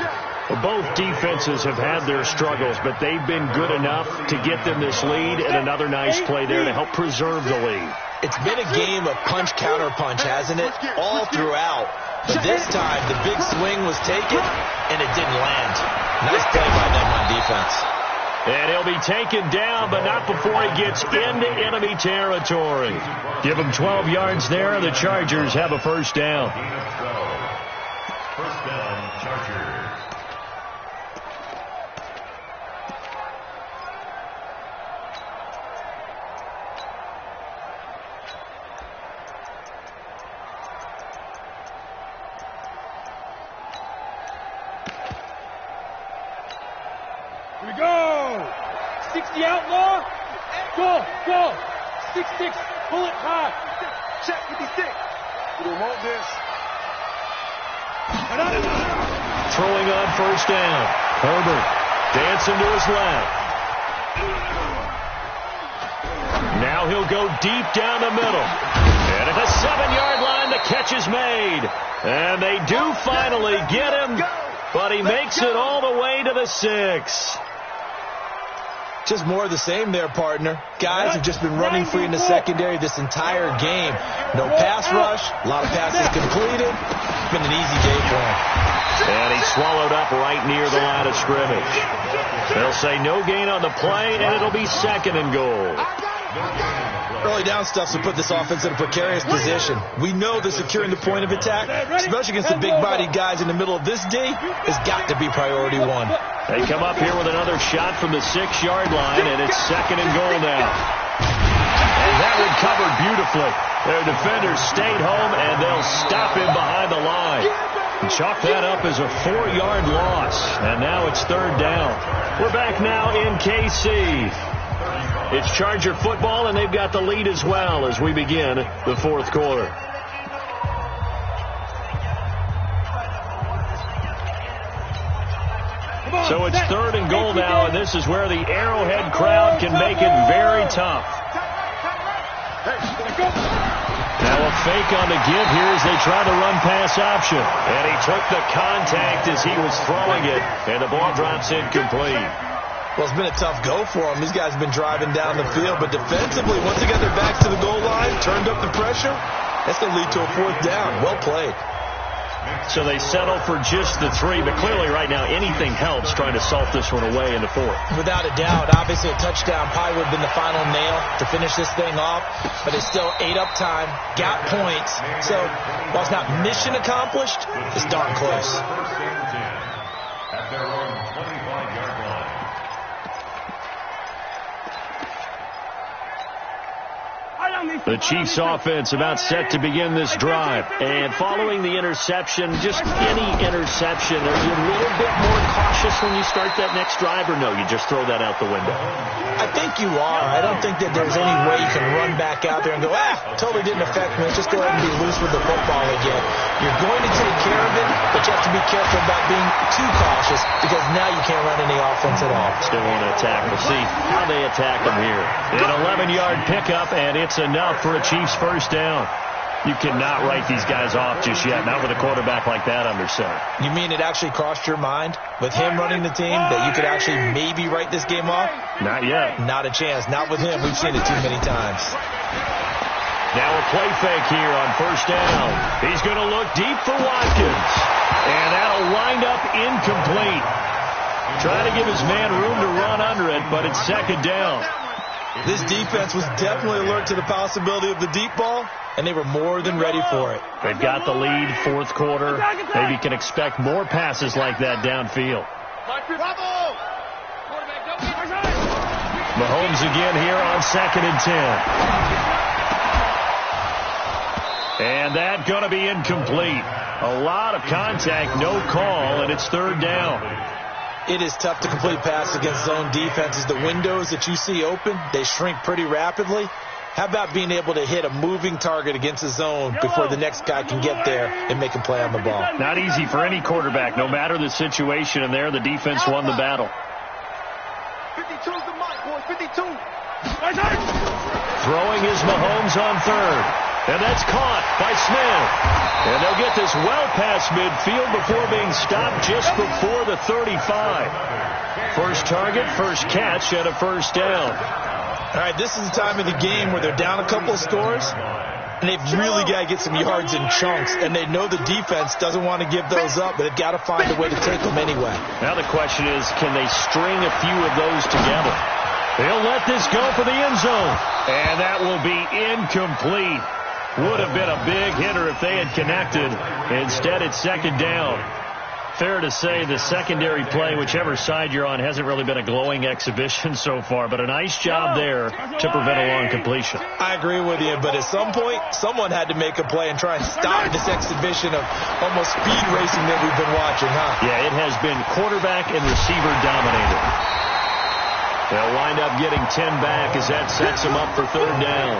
Both defenses have had their struggles, but they've been good enough to get them this lead, and another nice play there to help preserve the lead. It's been a game of punch-counter-punch, hasn't it? All throughout. But this time, the big swing was taken, and it didn't land. Nice play by them on defense. And he'll be taken down, but not before he gets into enemy territory. Give him 12 yards there, and the Chargers have a first down. First down, Chargers. Here we go. 60 outlaw. Go. 6-6. Pull it high. Check 56. We don't want this. Throwing on first down. Herbert dancing to his left. Now he'll go deep down the middle. And at the 7-yard line, the catch is made. And they do finally get him, but he makes it all the way to the 6. Just more of the same there, partner. Guys have just been running free in the secondary this entire game. No pass rush, a lot of passes completed. It's been an easy day for him. And he swallowed up right near the line of scrimmage. They'll say no gain on the play, and it'll be 2nd and goal. Early down stuff will put this offense in a precarious position. We know that securing the point of attack, especially against the big-bodied guys in the middle of this D, has got to be priority one. They come up here with another shot from the 6-yard line, and it's 2nd and goal now. And that one covered beautifully. Their defenders stayed home, and they'll stop him behind the line. And chalk that up as a 4-yard loss. And now it's 3rd down. We're back now in KC. It's Charger football, and they've got the lead as well as we begin the 4th quarter. So it's 3rd and goal now, and this is where the Arrowhead crowd can make it very tough. Now a fake on the give here as they try the run-pass option. And he took the contact as he was throwing it, and the ball drops incomplete. Well, it's been a tough go for them. These guys have been driving down the field, but defensively, once they got their backs to the goal line, turned up the pressure, that's going to lead to a 4th down. Well played. So they settle for just the 3, but clearly right now anything helps trying to salt this one away in the 4th. Without a doubt, obviously a touchdown probably would have been the final nail to finish this thing off, but it's still ate up time, got points, so while it's not mission accomplished, it's darn close. At their own 25-yard line. The Chiefs offense about set to begin this drive. And following the interception, just any interception, are you a little bit more cautious when you start that next drive, or no, you just throw that out the window? I think you are. I don't think that there's any way you can run back out there and go, totally didn't affect me. Let's just go ahead and be loose with the football again. You're going to take care of it, but you have to be careful about being too cautious because now you can't run any offense at all. Still want to attack. We'll see how they attack them here. An 11-yard pickup, and it's enough for a Chiefs first down. You cannot write these guys off just yet, not with a quarterback like that under center. You mean it actually crossed your mind with him running the team that you could actually maybe write this game off? Not yet. Not a chance. Not with him. We've seen it too many times. Now a play fake here on first down. He's going to look deep for Watkins. And that'll wind up incomplete. Trying to give his man room to run under it, but it's second down. This defense was definitely alert to the possibility of the deep ball, and they were more than ready for it. They've got the lead, fourth quarter. Maybe can expect more passes like that downfield. Mahomes again here on 2nd and 10. And that going to be incomplete. A lot of contact, no call, and it's third down. It is tough to complete passes against zone defenses. The windows that you see open, they shrink pretty rapidly. How about being able to hit a moving target against a zone before the next guy can get there and make a play on the ball? Not easy for any quarterback, no matter the situation, and there the defense won the battle. 52's the mic, boys. 52. Throwing is Mahomes on third. And that's caught by Smith. And they'll get this well past midfield before being stopped just before the 35. First target, first catch, and a first down. All right, this is the time of the game where they're down a couple of scores, and they've really got to get some yards in chunks, and they know the defense doesn't want to give those up, but they've got to find a way to take them anyway. Now the question is, can they string a few of those together? They'll let this go for the end zone, and that will be incomplete. Would have been a big hitter if they had connected. Instead, it's second down. Fair to say the secondary play, whichever side you're on, hasn't really been a glowing exhibition so far, but a nice job there to prevent a long completion. I agree with you, but at some point, someone had to make a play and try and stop this exhibition of almost speed racing that we've been watching, huh? Yeah, it has been quarterback and receiver dominated. They'll wind up getting 10 back as that sets them up for third down.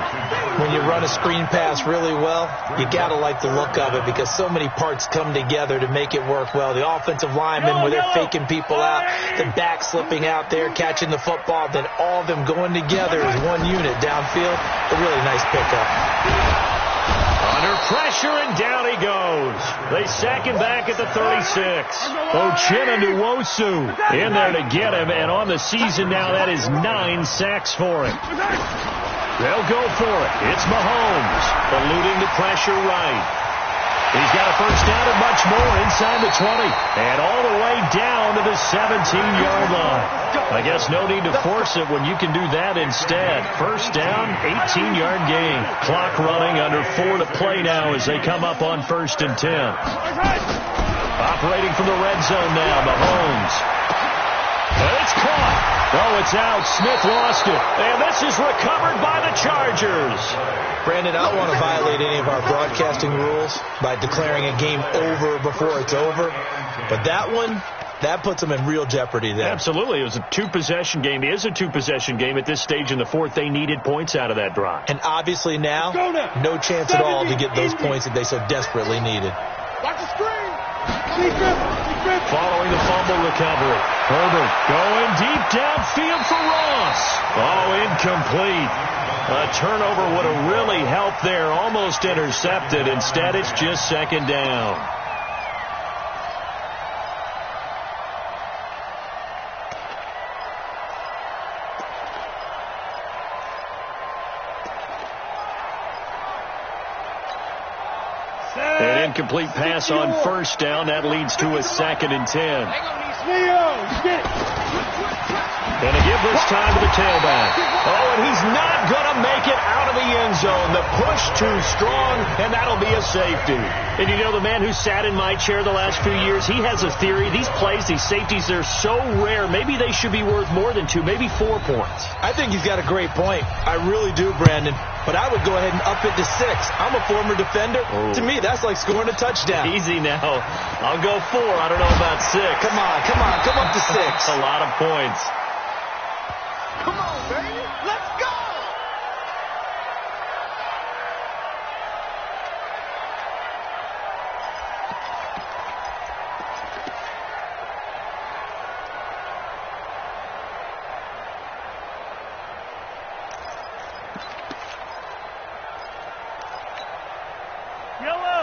When you run a screen pass really well, you got to like the look of it because so many parts come together to make it work well. The offensive linemen, where they're faking people out, the back slipping out there, catching the football, then all of them going together as one unit downfield. A really nice pickup. Under pressure, and down he goes. They sack him back at the 36. Uchenna Nwosu in there to get him, and on the season now, that is 9 sacks for him. They'll go for it. It's Mahomes, eluding the pressure right. He's got a first down and much more inside the 20. And all the way down to the 17-yard line. I guess no need to force it when you can do that instead. First down, 18-yard gain. Clock running, under 4 to play now as they come up on 1st and 10. Operating from the red zone now, Mahomes. And it's caught. Oh, it's out. Smith lost it. And this is recovered by the Chargers. Brandon, I don't want to violate any of our broadcasting rules by declaring a game over before it's over. But that one, that puts them in real jeopardy there. Absolutely. It was a two-possession game. It is a two-possession game at this stage in the fourth. They needed points out of that drive. And obviously now, no chance at all to get those points that they so desperately needed. Watch the screen. Following the fumble recovery. Herbert going deep downfield for Ross. Oh, incomplete. A turnover would have really helped there. Almost intercepted. Instead, it's just second down. An incomplete pass on first down. That leads to a 2nd and 10. And to give this time to the tailback. Oh, and he's not going to make it out of the end zone. The push too strong, and that'll be a safety. And you know, the man who sat in my chair the last few years, he has a theory. These plays, these safeties, they're so rare. Maybe they should be worth more than 2, maybe 4 points. I think he's got a great point. I really do, Brandon. but I would go ahead and up it to 6. I'm a former defender. To me, that's like scoring a touchdown. Easy now. I'll go 4. I don't know about 6. Come on. Come up to 6. That's a lot of points. Come on, baby. Let's go.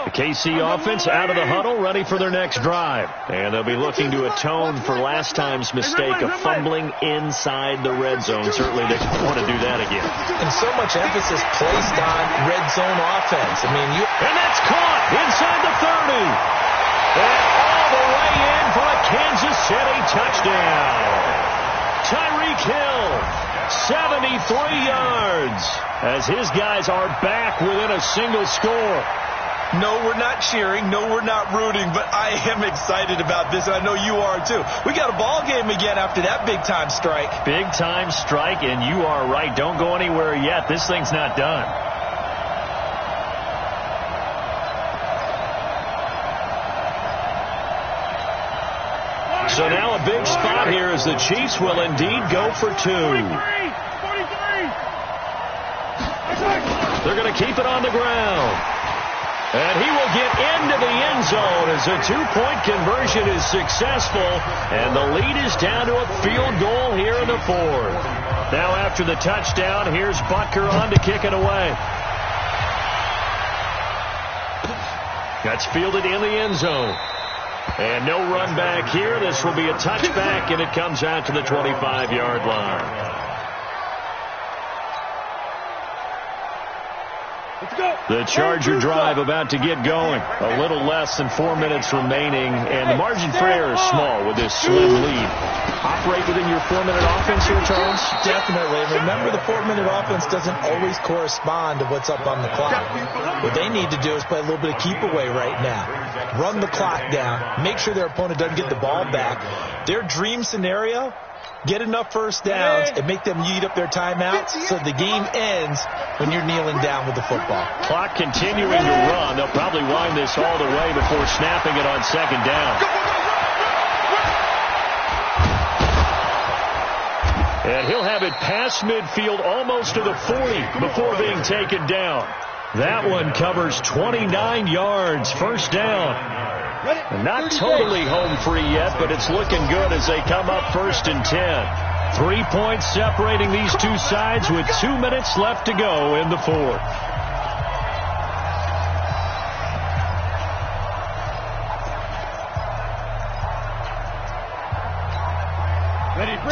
The KC offense out of the huddle, ready for their next drive. And they'll be looking to atone for last time's mistake of fumbling inside the red zone. Certainly they want to do that again. And so much emphasis placed on red zone offense. And that's caught inside the 30. And all the way in for a Kansas City touchdown. Tyreek Hill, 73 yards, as his guys are back within a single score. No, we're not cheering. No, we're not rooting, but I am excited about this, and I know you are too. We got a ball game again after that big-time strike. Big-time strike, and you are right. Don't go anywhere yet. This thing's not done. So now a big spot here as the Chiefs will indeed go for 2. They're going to keep it on the ground. And he will get into the end zone as a 2-point conversion is successful. And the lead is down to a field goal here in the 4th. Now after the touchdown, here's Butker on to kick it away. That's fielded in the end zone. And no run back here. This will be a touchback, and it comes out to the 25-yard line. The Charger drive about to get going. A little less than 4 minutes remaining, and the margin for error is small with this slim lead. Operate within your 4-minute offense here, Charles? Definitely. Remember, the 4-minute offense doesn't always correspond to what's up on the clock. What they need to do is play a little bit of keep away right now. Run the clock down. Make sure their opponent doesn't get the ball back. Their dream scenario, get enough first downs and make them eat up their timeouts so the game ends when you're kneeling down with the football. Clock continuing to run. They'll probably wind this all the way before snapping it on second down. And he'll have it past midfield almost to the 40 before being taken down. That one covers 29 yards. First down. Not totally home free yet, but it's looking good as they come up 1st and 10. 3 points separating these two sides with 2 minutes left to go in the 4th.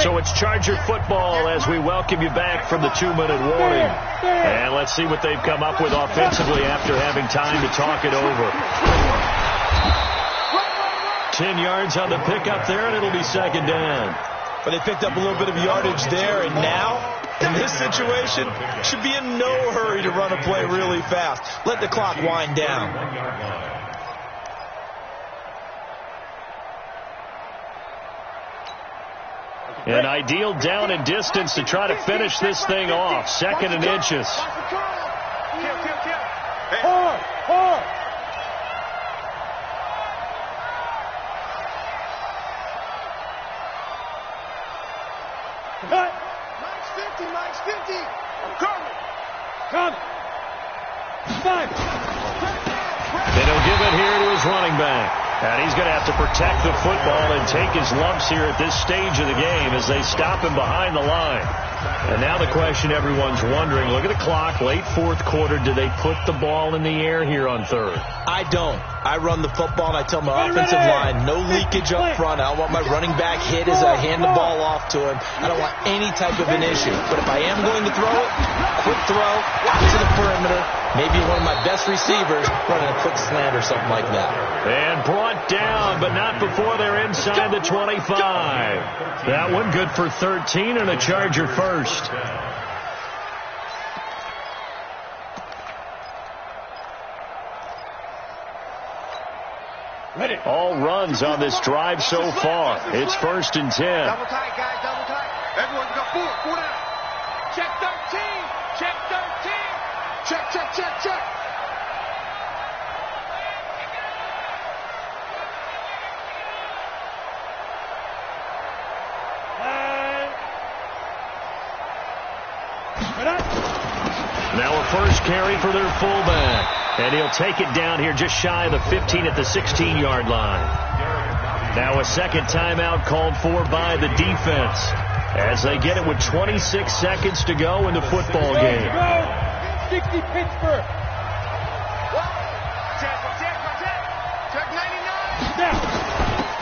So it's Charger football as we welcome you back from the 2-minute warning. And let's see what they've come up with offensively after having time to talk it over. 10 yards on the pickup there, and it'll be second down. But they picked up a little bit of yardage there, and now, in this situation, should be in no hurry to run a play really fast. Let the clock wind down. An ideal down and distance to try to finish this thing off. 2nd and inches. Mike's 50. I'm coming. Come. 5. They don't give it here to his running back. And he's going to have to protect the football and take his lumps here at this stage of the game as they stop him behind the line. And now the question everyone's wondering, look at the clock, late 4th quarter, do they put the ball in the air here on 3rd? I don't. I run the football, and I tell my offensive line, no leakage up front. I don't want my running back hit as I hand the ball off to him. I don't want any type of an issue. But if I am going to throw it, quick throw, out to the perimeter, maybe one of my best receivers running a quick slant or something like that. And brought down, but not before they're inside the 25. That one good for 13 and a Charger first. All runs on this drive so far. It's 1st and 10. Double tight, guys, double tight. Everyone's got 4 down. Check 13. Check 13. Check, check, check, check. Now a first carry for their fullback. And he'll take it down here just shy of the 15 at the 16-yard line. Now a second timeout called for by the defense as they get it with 26 seconds to go in the football game. 60 Pittsburgh.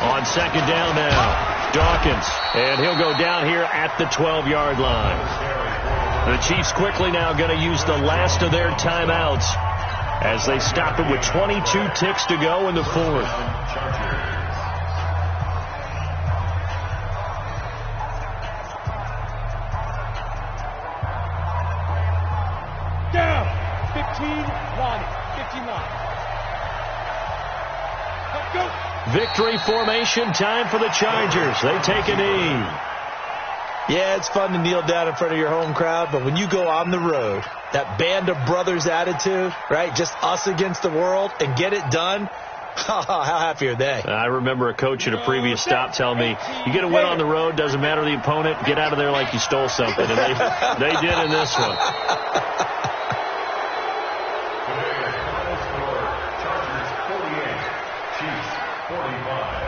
On second down now, Dawkins. And he'll go down here at the 12-yard line. The Chiefs quickly now going to use the last of their timeouts as they stop it with 22 ticks to go in the fourth. Down. 15-1. 59. Let's go. Victory formation time for the Chargers. They take a knee. Yeah, it's fun to kneel down in front of your home crowd, but when you go on the road, that band of brothers attitude, right, just us against the world, and get it done, how happy are they? I remember a coach at a previous stop telling me, you get a win on the road, doesn't matter the opponent, get out of there like you stole something. And they did in this one. Chargers 48, Chiefs 45.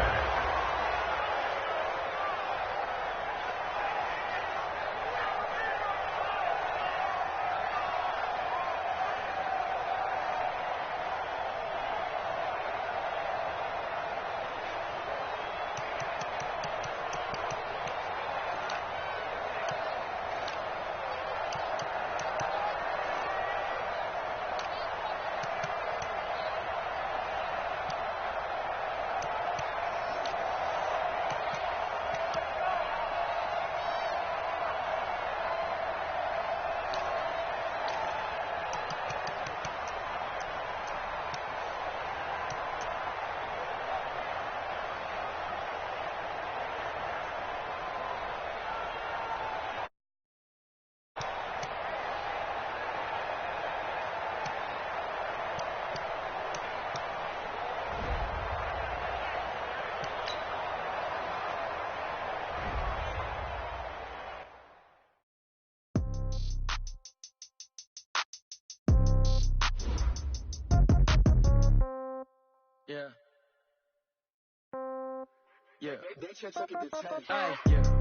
Yeah.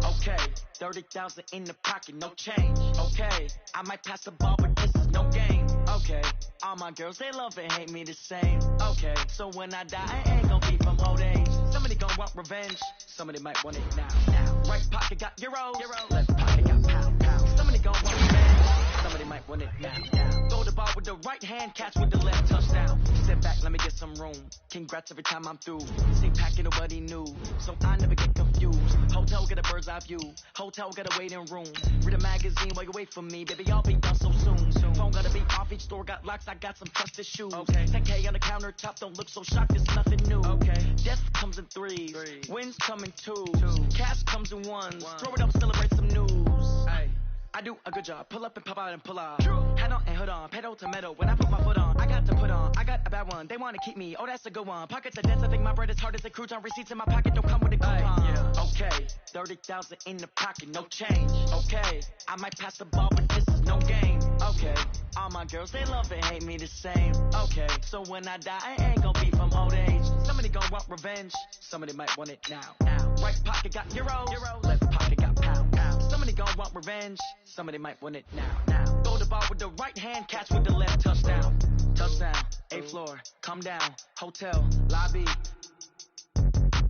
Okay, 30,000 in the pocket, no change. Okay, I might pass the ball, but this is no game. Okay, all my girls, they love and hate me the same. Okay, so when I die, I ain't gonna be from old age. Somebody gonna want revenge, somebody might want it now. Right pocket got euros, left pocket got pound. Somebody gonna want revenge, somebody might want it now. Throw the ball with the right hand, catch with the left, touchdown. Sit back, let me get some room. Congrats every time I'm through. See packing, nobody knew, so I never get confused. Hotel get a bird's eye view. Hotel got a waiting room. Read a magazine while you wait for me, baby. I'll be done so soon. Phone gotta be off. Each store got locks. I got some trusted shoes. Okay. 10K on the countertop. Don't look so shocked. It's nothing new. Okay. Death comes in threes. Wins come in twos. Cash comes in ones. Throw it up, celebrate some news. Hey. I do a good job. Pull up and pop out and pull out. Head on and hood on. Pedal to metal. When I put my foot on, I got to put on. I got a bad one. They want to keep me. Oh, that's a good one. Pockets are dense. I think my bread is hard as a crouton. Receipts in my pocket don't come with a coupon. Okay. 30,000 in the pocket. No change. Okay. I might pass the ball, but this is no game. Okay. All my girls, they love and hate me the same. Okay. So when I die, I ain't gonna be from old age. Somebody gonna want revenge. Somebody might want it now. Right pocket got euros. Left pocket got pound. Somebody gonna want revenge. Somebody might want it now. Throw the ball with the right hand, catch with the left, touchdown. Touchdown, 8th floor, come down, hotel, lobby.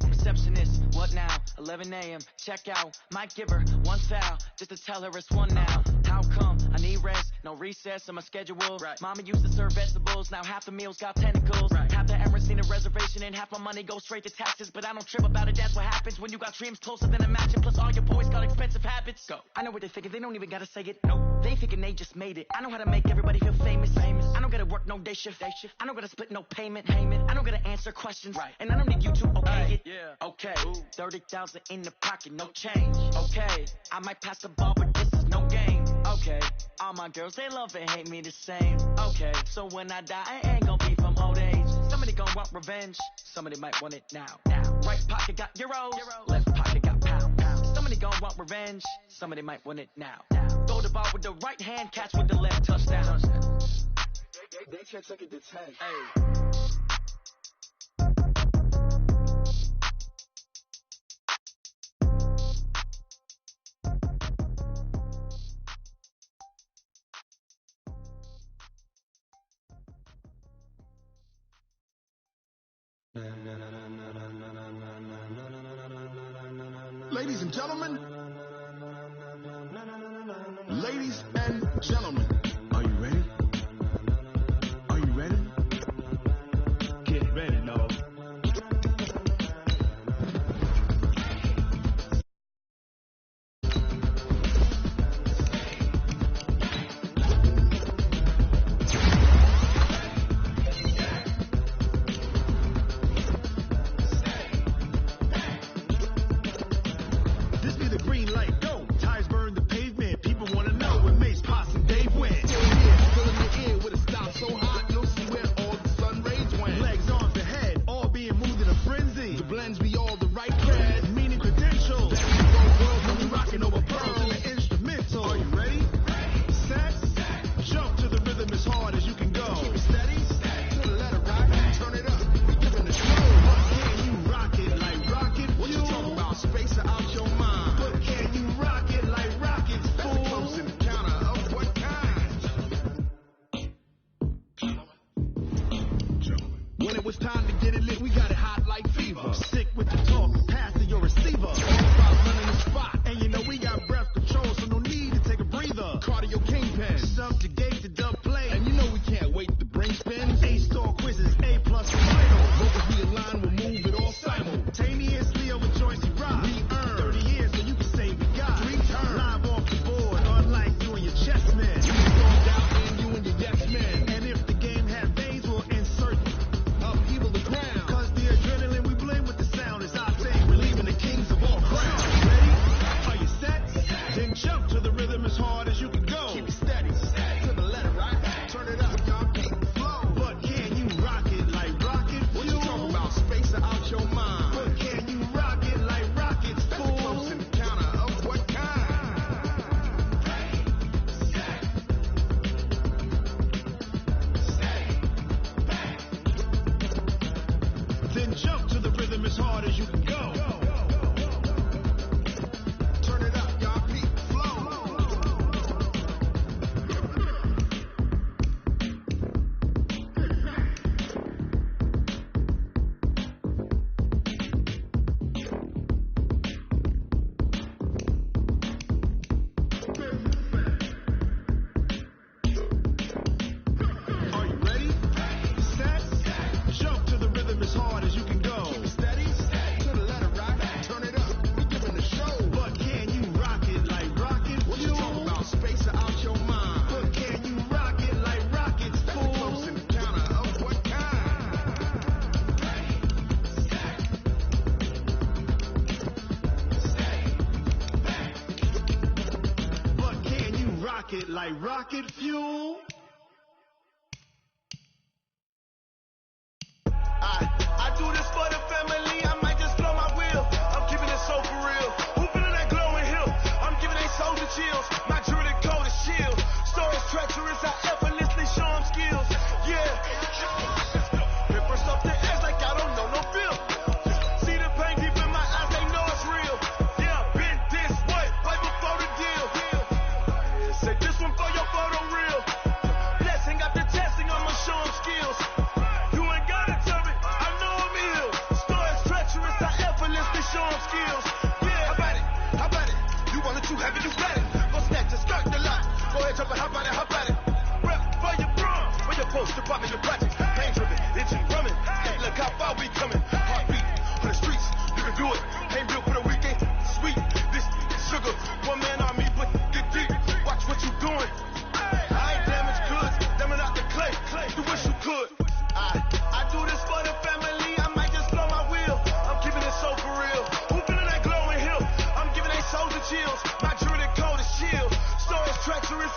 Receptionist, what now? 11 a.m., check out. Might give her one foul, just to tell her it's one now. How come? I need rest, no recess in my schedule. Right. Mama used to serve vegetables, now half the meals got tentacles. Right. Half the Emirates seen a reservation and half my money goes straight to taxes. But I don't trip about it, that's what happens when you got dreams closer than a match. And plus all your boys got expensive habits. Go. I know what they thinking, they don't even gotta say it. Nope. They thinking they just made it. I know how to make everybody feel famous. I don't gotta work no day shift. I don't gotta split no payment. I don't gotta answer questions. Right. And I don't need you to okay it. Yeah. Okay. 30,000 in the pocket, no change. Okay. I might pass the ball, but this is no game. Okay, all my girls, they love and hate me the same. Okay, so when I die, I ain't gonna be from old age. Somebody gonna want revenge, somebody might want it now. Right pocket got euros, left pocket got pounds. Somebody gonna want revenge, somebody might want it now. Throw the ball with the right hand, catch with the left, touchdown. They can't take it to 10. Hey. Ladies and gentlemen, are you ready? Are you ready? Get ready, no. Rocket fuel. I do this for the family. I might just blow my wheel. I'm keeping it so for real. Who feeling that glowing hill? I'm giving they soldier chills. My jewelry coat is shield. Stories treacherous. I effortlessly show them skills. Yeah. First off the edge like I don't know no feel. See the pain deep in my eyes. They know it's real. Yeah, been this way right before the deal. Say this one for your photo reel. Blessing after testing, I'ma show them skills. You ain't gotta tell me, I know I'm ill. Stories treacherous, I effortlessly show them skills. Yeah, how about it? You want it too heavy, you got it. Go snatch it, start the lot. Go ahead, jump it, how about it? Rep for your brum, for your post, department, your project. Pain driven, itching, drumming. Hey, look how far we coming. Heartbeat on the streets, you can do it. Ain't built for the weekend, sweet. This sugar, one man army, but get deep. Watch what you doing. I ain't damaged goods, damn out the clay. You wish you could. I do this for the family. I might just blow my wheel. I'm keeping it so for real. Who feeling that glowing hill? I'm giving they soldier chills. My jewelry coat is shield. Stories treacherous.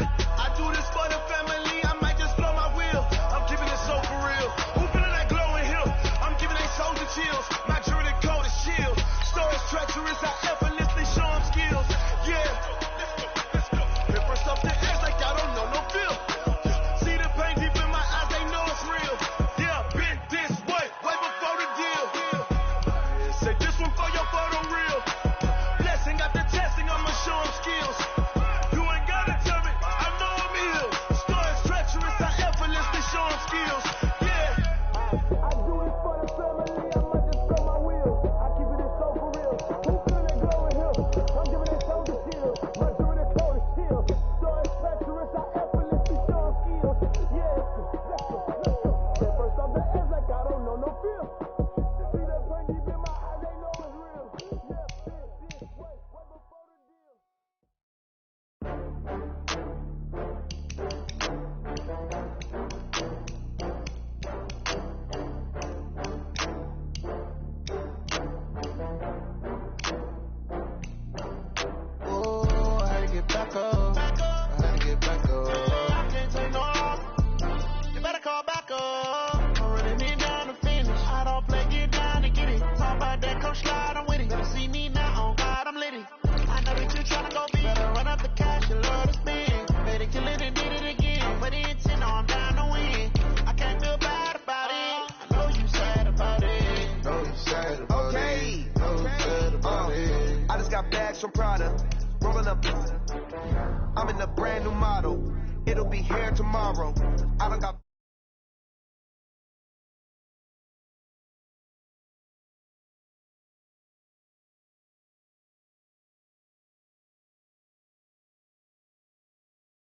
I do this for the family, I might just blow my wheel. I'm keeping it so for real. Who feeling that glowing hill? I'm giving they soldier chills. My jewelry coat is shield. Stories treacherous, I effortlessly show them skills. Yeah. Hit for something else like I don't know no feel. See the pain deep in my eyes, they know it's real. Yeah, been this way before the deal. Say this one for your photo reel. Blessing got the testing, I'ma show them skills. You ain't gotta tell me, I know I'm ill. Stories treacherous, I effortlessly show them skills. Yeah. I do this for the family, I might just blow my wheel. I keep it so for real. Who feeling that glowing hill? I'm giving it soldier shield. My jewelry coat is shield. Stories treacherous, I effortlessly show them skills. Yeah. Hit for something else like I don't know no feel. See that pain deep in my eyes, they know it's real. Yeah, this way before the deal. Oh, I had to get back up. I had to get back up. I can't take no more. You better call back up. I'm running it down to finish. I don't play, get down to get it. Talk about that, come slide, I'm with it. Better see me now, on God, I'm litty. I know that you're trying to go big. Better run up the cash, you love to spend. Better kill it and did it again. Put it in, I'm down to win. I can't feel bad about it. I know you sad about it. Know you sad about it. Know you sad about it. I just got bags from Prada. Rolling up. I'm in a brand new model. It'll be here tomorrow. I done got